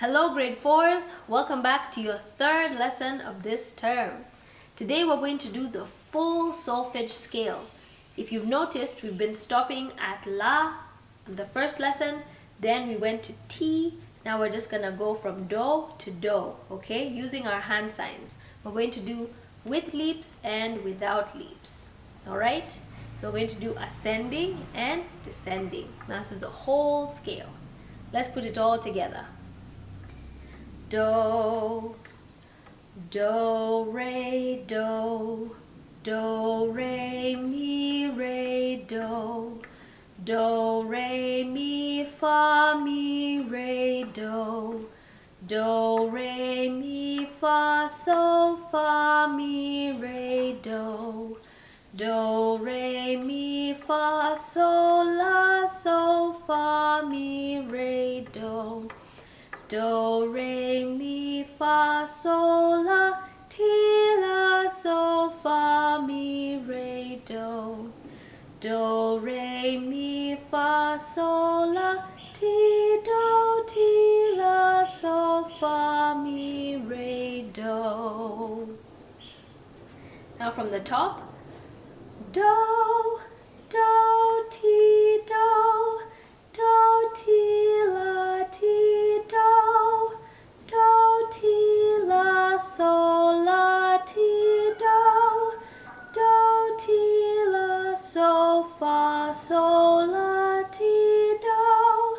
Hello grade 4s, welcome back to your third lesson of this term. Today we're going to do the full solfege scale. If you've noticed, we've been stopping at La in the first lesson, then we went to Ti, now we're just going to go from Do to Do, okay, using our hand signs. We're going to do with leaps and without leaps, alright? So we're going to do ascending and descending. Now this is a whole scale. Let's put it all together. Do, do, re, do, do, re, mi, re, do, do, re, mi, fa, mi, re, do, do, re, mi, fa, so, fa, mi, re, do, do, re, mi, fa, so, la, so, fa, mi, re, do. Do, re, mi, fa, sol, la, ti, la, so, fa, mi, re, do. Do, re, mi, fa, sol, la, ti, do, ti, la, so, fa, mi, re, do. Now from the top, do, do, ti, do, do, ti, la, ti, do, do, ti, la, sol, la, ti, do, do, ti, la, so, fa, sol, la, ti, do,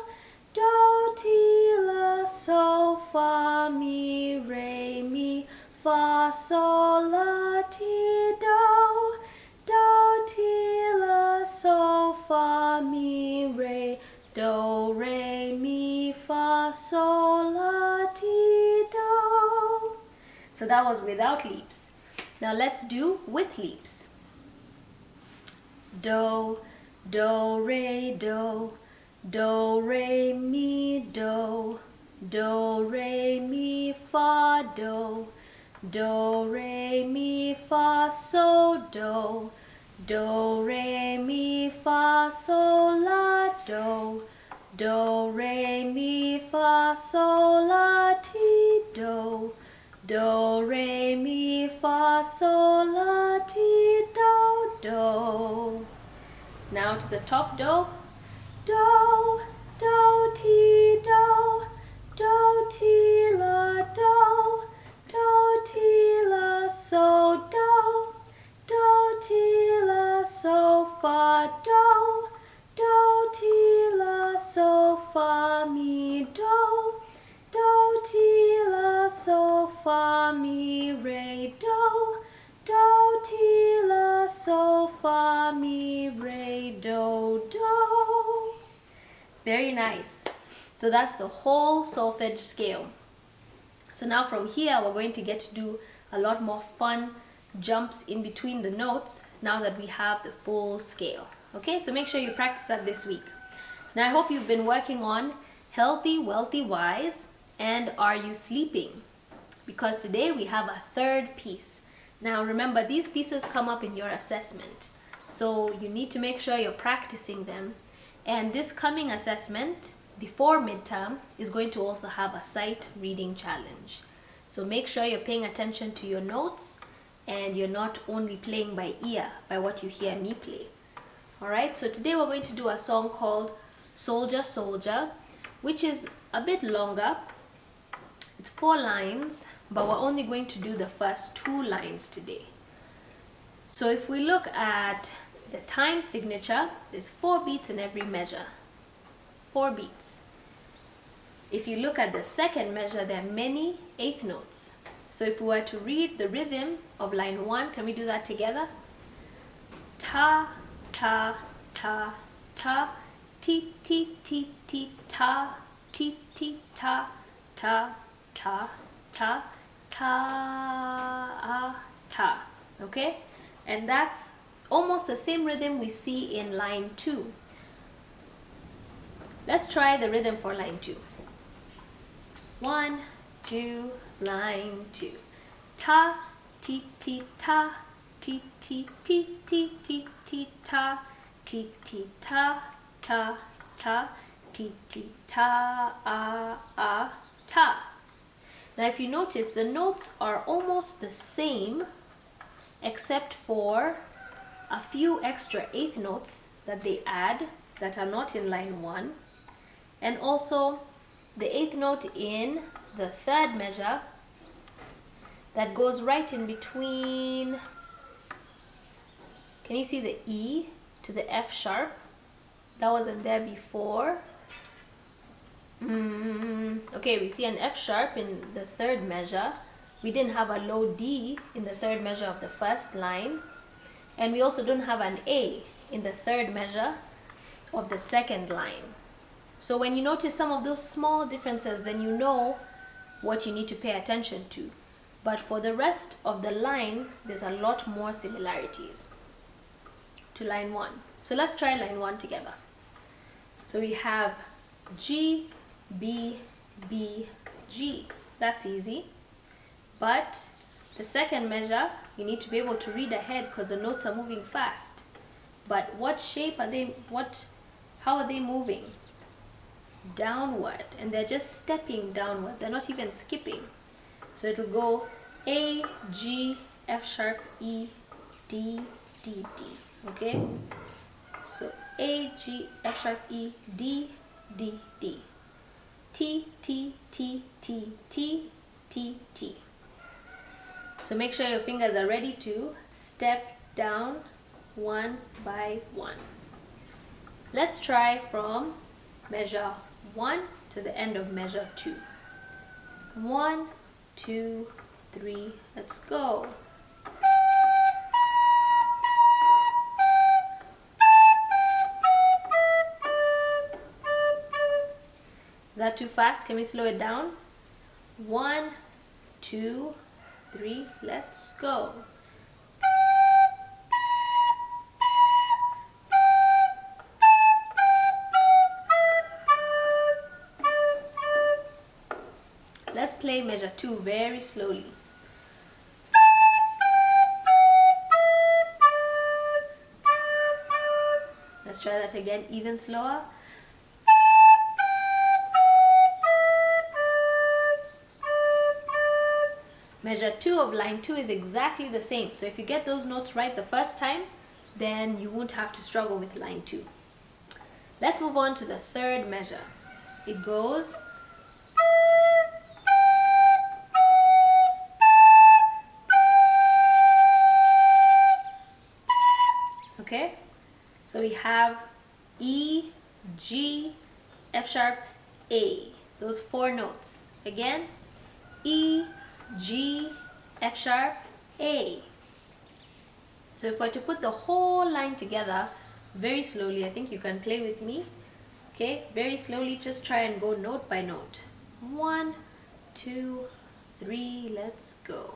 do, ti, la, so, fa, mi, re, mi, fa, sol, la, ti, do, do, ti, la, so, fa, mi, re, do, re, mi, fa, sol, la, ti, do. So that was without leaps. Now let's do with leaps. Do, do, re, do, do, re, mi, do, do, re, mi, fa, do, do, re, mi, fa, so, do, do, re, mi, fa, sol, la, do, do, re, mi, fa, sol, la, ti, do, do, re, mi, fa, sol, la, ti, do, do. Now to the top do. Do, do, ti, do, do, ti, la, do, do, ti, la, so, do, do, ti, la, so, fa, do, do, ti, la, so, fa, mi, do, do, ti, la, so, fa, mi, re, do, do, ti, la, so, fa, mi, re, do, do. Very nice. So that's the whole solfege scale. So now from here we're going to get to do a lot more fun jumps in between the notes now that we have the full scale. Okay, so make sure you practice that this week. Now I hope you've been working on healthy, wealthy, wise, and are you sleeping? Because today we have a third piece. Now remember, these pieces come up in your assessment. So you need to make sure you're practicing them. And this coming assessment before midterm is going to also have a sight reading challenge. So make sure you're paying attention to your notes and you're not only playing by ear, by what you hear me play. Alright, so today we're going to do a song called Soldier, Soldier, which is a bit longer. It's 4 lines, but we're only going to do the first 2 lines today. So if we look at the time signature, there's 4 beats in every measure. 4 beats. If you look at the second measure, there are many eighth notes. So if we were to read the rhythm of line 1, can we do that together? Ta, ta, ta, ta, ti, ti, ti, ti, ta, ti, ti, ta, ta, ta, ta, ta, ta. Okay? And that's almost the same rhythm we see in line 2. Let's try the rhythm for line 2. 1, 2, line 2. Ta, ti, ti, ta, ti, ti, ti, ti, ti, ti, ta, ti, ti, ta, ta, ta, ti, ti, ta, ta. Now if you notice, the notes are almost the same except for a few extra eighth notes that they add that are not in line 1, and also the eighth note in the third measure that goes right in between. Can you see the E to the F sharp? That wasn't there before. Okay, we see an F sharp in the third measure. We didn't have a low D in the third measure of the first line. And we also don't have an A in the third measure of the second line. So when you notice some of those small differences, then you know what you need to pay attention to. But for the rest of the line, there's a lot more similarities to line 1. So let's try line 1 together. So we have G, B, B, G. That's easy. But the second measure, you need to be able to read ahead because the notes are moving fast. But what shape are they, how are they moving? Downward. And they're just stepping downwards. They're not even skipping. So it'll go A, G, F sharp, E, D, D, D. Okay? So A, G, F sharp, E, D, D, D. T, T, T, T, T, T, T. So make sure your fingers are ready to step down one by one. Let's try from measure 1 to the end of measure 2. 1, 2, 3, let's go. Is that too fast? Can we slow it down? 1, 2, 3, let's go. Let's play measure 2 very slowly. Let's try that again, even slower. Measure 2 of line 2 is exactly the same. So if you get those notes right the first time, then you won't have to struggle with line 2. Let's move on to the third measure. It goes okay? So we have E, G, F sharp, A. Those 4 notes. Again, E, G, F sharp, A. So if I were to put the whole line together very slowly, I think you can play with me. Okay, very slowly, just try and go note by note. 1, 2, 3, let's go.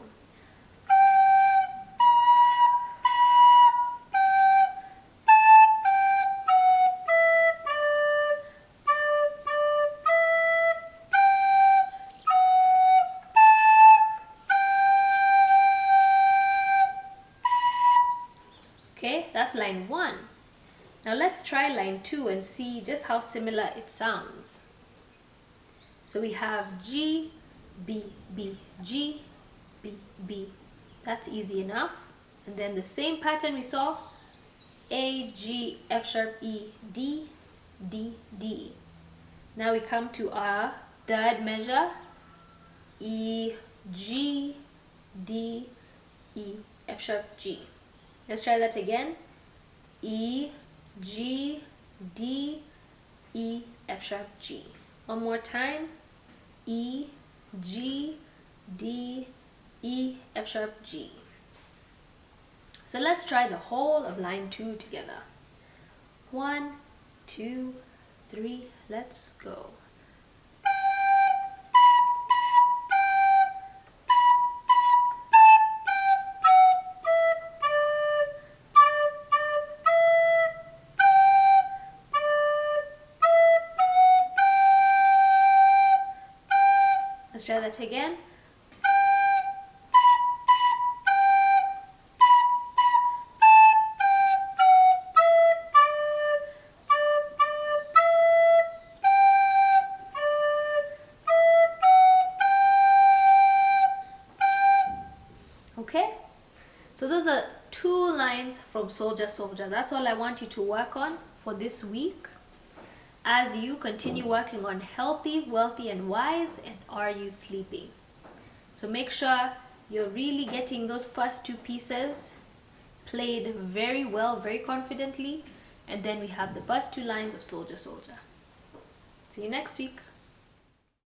Okay, that's line 1. Now let's try line 2 and see just how similar it sounds. So we have G, B, B, G, B, B. That's easy enough. And then the same pattern we saw, A, G, F sharp, E, D, D, D. Now we come to our third measure, E, G, D, E, F sharp, G. Let's try that again. E, G, D, E, F sharp, G. One more time. E, G, D, E, F sharp, G. So let's try the whole of line 2 together. 1, 2, 3, let's go. Let's try that again. Okay? So those are 2 lines from Soldier Soldier. That's all I want you to work on for this week as you continue working on healthy, wealthy, and wise, and are you sleeping? So make sure you're really getting those first 2 pieces played very well, very confidently, and then we have the first 2 lines of Soldier Soldier. See you next week.